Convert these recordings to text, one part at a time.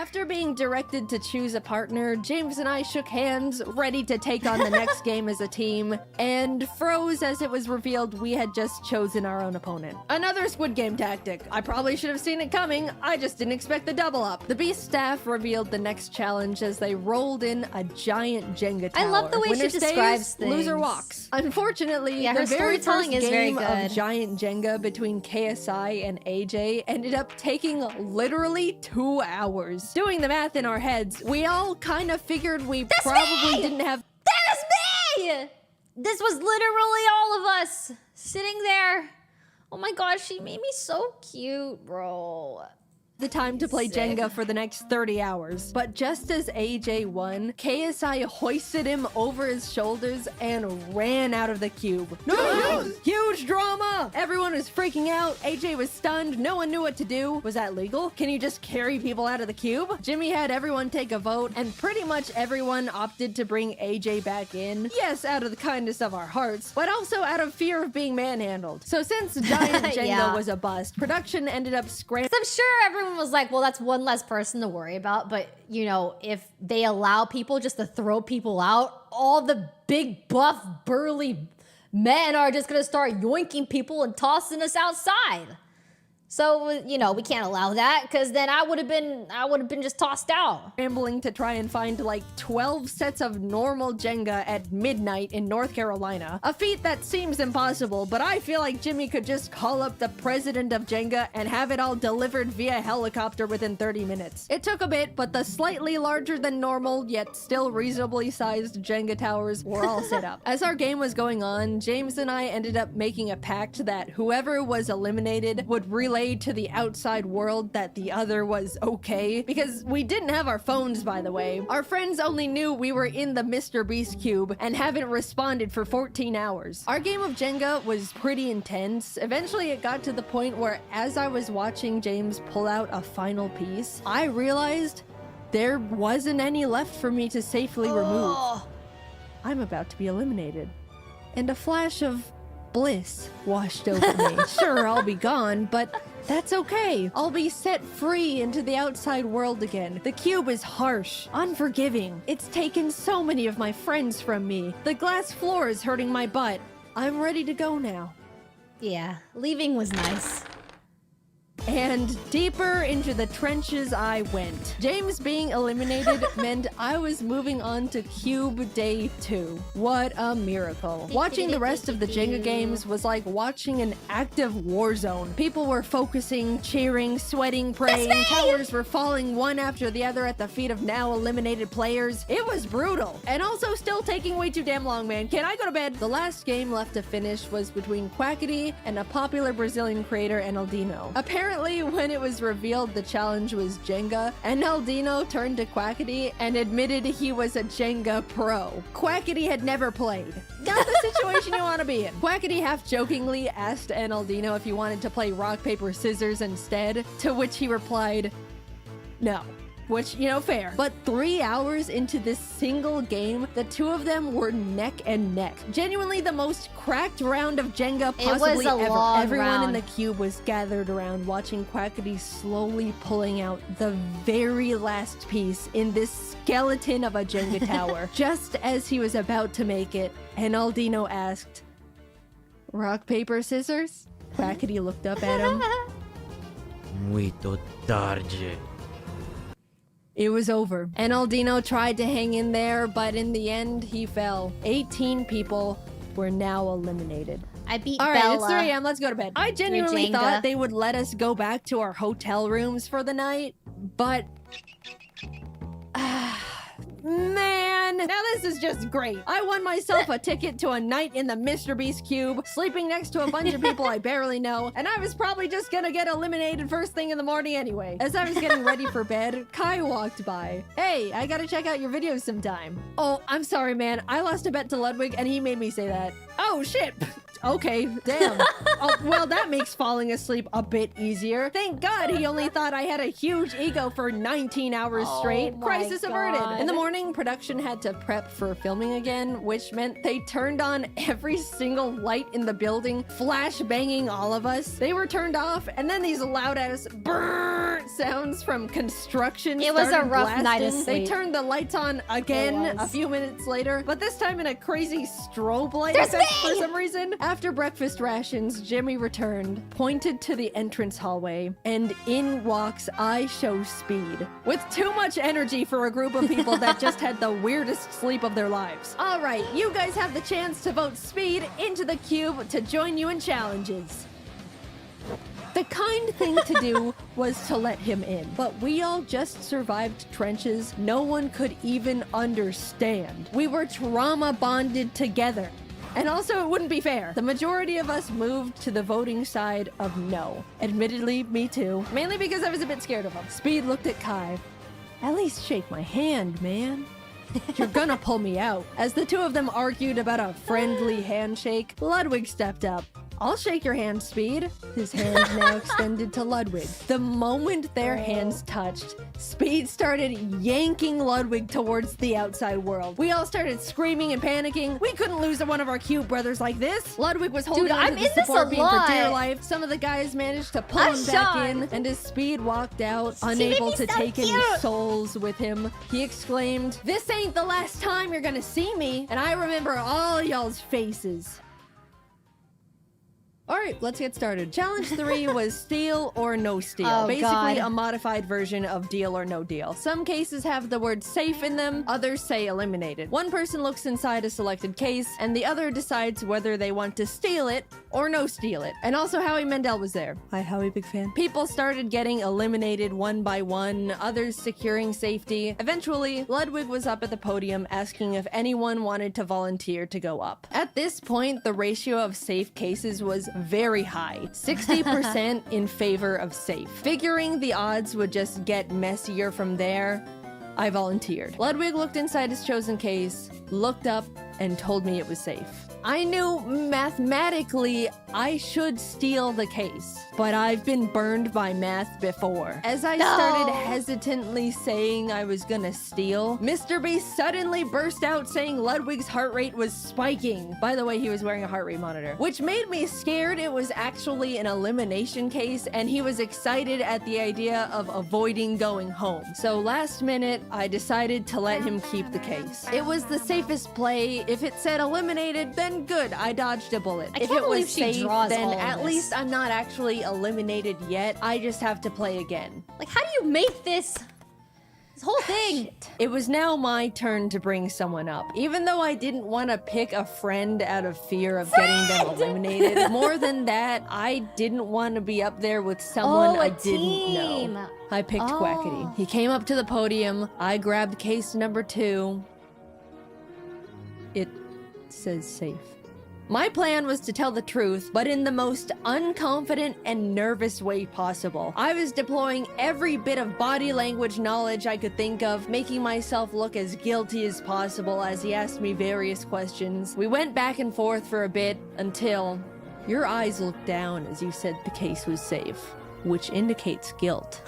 After being directed to choose a partner, James and I shook hands, ready to take on the next game as a team, and froze as it was revealed we had just chosen our own opponent. Another Squid Game tactic. I probably should have seen it coming, I just didn't expect the double up. The Beast staff revealed the next challenge as they rolled in a giant Jenga tower. I love the way Winner she describes stays, things. Loser walks. Unfortunately, Yeah, the her very first storytelling is very game good. of giant Jenga between KSI and AJ ended up taking literally 2 hours. Doing the math in our heads, we all kind of figured we probably didn't have— That is me! This was literally all of us sitting there. Oh my gosh, she made me so cute, bro. the time to play Jenga for the next 30 hours. But just as AJ won, KSI hoisted him over his shoulders and ran out of the cube. No! Huge drama! Everyone was freaking out. AJ was stunned. No one knew what to do. Was that legal? Can you just carry people out of the cube? Jimmy had everyone take a vote, and pretty much everyone opted to bring AJ back in. Yes, out of the kindness of our hearts, but also out of fear of being manhandled. So since Giant Jenga was a bust, production ended up scrambling. I'm sure everyone was like, well, that's one less person to worry about. But, you know, if they allow people just to throw people out, all the big, buff, burly men are just going to start yoinking people and tossing us outside. So, you know, we can't allow that, because then I would have been just tossed out. Scrambling to try and find like 12 sets of normal Jenga at midnight in North Carolina. A feat that seems impossible, but I feel like Jimmy could just call up the president of Jenga and have it all delivered via helicopter within 30 minutes. It took a bit, but the slightly larger than normal, yet still reasonably sized Jenga towers were all set up. As our game was going on, James and I ended up making a pact that whoever was eliminated would relay to the outside world that the other was okay, because we didn't have our phones, by the way. Our friends only knew we were in the Mrbeast cube and haven't responded for 14 hours. Our game of Jenga was pretty intense. Eventually it got to the point where as I was watching James pull out a final piece, I realized there wasn't any left for me to safely remove. I'm about to be eliminated. And a flash of bliss washed over me. Sure, I'll be gone, but that's okay. I'll be set free into the outside world again. The cube is harsh, unforgiving. It's taken so many of my friends from me. The glass floor is hurting my butt. I'm ready to go now. Yeah, leaving was nice. And deeper into the trenches I went. James being eliminated meant I was moving on to Cube Day 2. What a miracle. Watching the rest of the Jenga games was like watching an active war zone. People were focusing, cheering, sweating, praying. Towers were falling one after the other at the feet of now eliminated players. It was brutal. And also still taking way too damn long, man. Can I go to bed? The last game left to finish was between Quackity and a popular Brazilian creator, Enaldino. Apparently, when it was revealed the challenge was Jenga, Enaldino turned to Quackity and admitted he was a Jenga pro. Quackity had never played. Not the situation you want to be in. Quackity half-jokingly asked Enaldino if he wanted to play rock, paper, scissors instead, to which he replied, no. Which, you know, fair. But 3 hours into this single game, the two of them were neck and neck. Genuinely the most cracked round of Jenga possibly ever. Everyone in the cube was gathered around watching Quackity slowly pulling out the very last piece in this skeleton of a Jenga tower. Just as he was about to make it, Enaldino asked, rock, paper, scissors? Quackity looked up at him. Muito tarde. It was over. Enaldino tried to hang in there, but in the end, he fell. 18 people were now eliminated. I beat All Bella. right, it's 3 a.m. Let's go to bed. I genuinely thought they would let us go back to our hotel rooms for the night, but... man, now this is just great. I won myself a ticket to a night in the Mrbeast cube, sleeping next to a bunch of people I barely know, and I was probably just gonna get eliminated first thing in the morning anyway. As I was getting ready for bed, Kai walked by. Hey, I gotta check out your videos sometime. Oh, I'm sorry, man. I lost a bet to Ludwig and he made me say that. Oh, shit. Okay, damn. Oh, well, that makes falling asleep a bit easier. Thank God he only thought I had a huge ego for 19 hours straight. Crisis averted. In the morning, production had to prep for filming again, which meant they turned on every single light in the building, flash banging all of us. They were turned off, and then these loud-ass brrrr sounds from construction It was a started rough night of blasting. They sleep. turned the lights on again It was. a few minutes later, but this time in a crazy strobe light There's effect me! for some reason. After breakfast rations, Jimmy returned, pointed to the entrance hallway, and in walks I Show Speed. With too much energy for a group of people that just had the weirdest sleep of their lives. All right, you guys have the chance to vote Speed into the cube to join you in challenges. The kind thing to do was to let him in, but we all just survived trenches no one could even understand. We were trauma bonded together. And also, it wouldn't be fair. The majority of us moved to the voting side of no. Admittedly, me too. Mainly because I was a bit scared of him. Speed looked at Kai. At least shake my hand, man. You're gonna pull me out. As the two of them argued about a friendly handshake, Ludwig stepped up. I'll shake your hand, Speed. His hand now extended to Ludwig. The moment their hands touched, Speed started yanking Ludwig towards the outside world. We all started screaming and panicking. We couldn't lose one of our cute brothers like this. Ludwig was holding Dude, on I'm to the in this support a beam for dear lot. life. Some of the guys managed to pull I'm him back shocked. in, and as Speed walked out, made unable me to so take any cute. souls with him, he exclaimed, "This ain't the last time you're gonna see me." And I remember all y'all's faces. All right, let's get started. Challenge 3 was steal or no steal. Oh, Basically, God. a modified version of deal or no deal. Some cases have the word safe in them, others say eliminated. One person looks inside a selected case, and the other decides whether they want to steal it or no steal it. And also, Howie Mandel was there. Hi, Howie, big fan. People started getting eliminated one by one, others securing safety. Eventually, Ludwig was up at the podium asking if anyone wanted to volunteer to go up. At this point, the ratio of safe cases was very high, 60% in favor of safe. Figuring the odds would just get messier from there, I volunteered. Ludwig looked inside his chosen case, looked up, and told me it was safe. I knew mathematically I should steal the case, but I've been burned by math before. As I started hesitantly saying I was gonna steal, Mrbeast suddenly burst out saying Ludwig's heart rate was spiking. By the way, he was wearing a heart rate monitor, which made me scared it was actually an elimination case, and he was excited at the idea of avoiding going home. So last minute, I decided to let him keep the case. It was the safest play. If it said eliminated, then good, I dodged a bullet. I If can't it was believe she safe, draws then all of at this. least I'm not actually eliminated yet. I just have to play again. Like, how do you make this whole thing? It was now my turn to bring someone up. Even though I didn't want to pick a friend out of fear of getting them eliminated, more than that, I didn't want to be up there with someone Oh, a I didn't team. know. I picked Oh. Quackity. He came up to the podium. I grabbed case number 2. It says safe. My plan was to tell the truth, but in the most unconfident and nervous way possible. I was deploying every bit of body language knowledge I could think of, making myself look as guilty as possible as he asked me various questions. We went back and forth for a bit until your eyes looked down as you said the case was safe, which indicates guilt.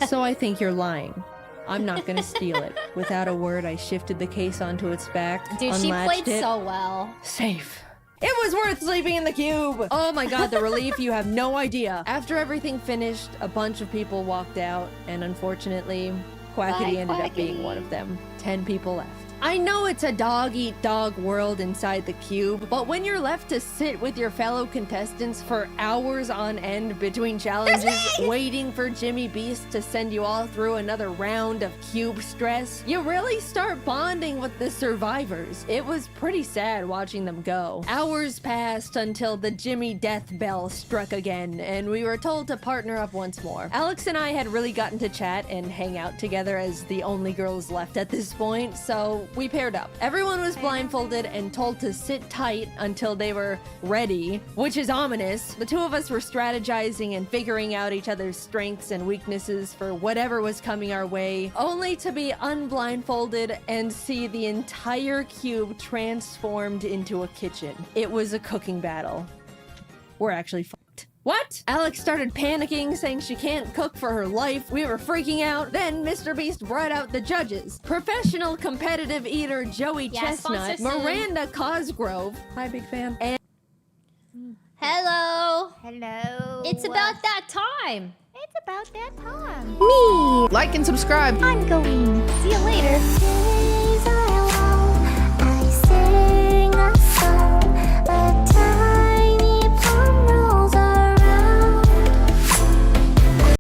So I think you're lying. I'm not gonna steal it. Without a word, I shifted the case onto its back, Dude, she unlatched played it. so well. Safe. It was worth sleeping in the cube! Oh my god, the relief, you have no idea. After everything finished, a bunch of people walked out, and unfortunately, Quackity ended up being one of them. 10 people left. I know it's a dog-eat-dog world inside the cube, but when you're left to sit with your fellow contestants for hours on end between challenges, waiting for Mrbeast to send you all through another round of cube stress, you really start bonding with the survivors. It was pretty sad watching them go. Hours passed until the Jimmy death bell struck again, and we were told to partner up once more. Alex and I had really gotten to chat and hang out together as the only girls left at this point, so we paired up. Everyone was blindfolded and told to sit tight until they were ready, which is ominous. The two of us were strategizing and figuring out each other's strengths and weaknesses for whatever was coming our way, only to be unblindfolded and see the entire cube transformed into a kitchen. It was a cooking battle. We're actually fucked. What? Alex started panicking, saying she can't cook for her life. We were freaking out. Then Mrbeast brought out the judges. Professional competitive eater Joey Yeah, Chestnut, sponsor soon. Miranda Cosgrove, hi big fan, and Hello. Hello. It's about that time. it's about that time. Me. Like and subscribe. I'm going. See you later.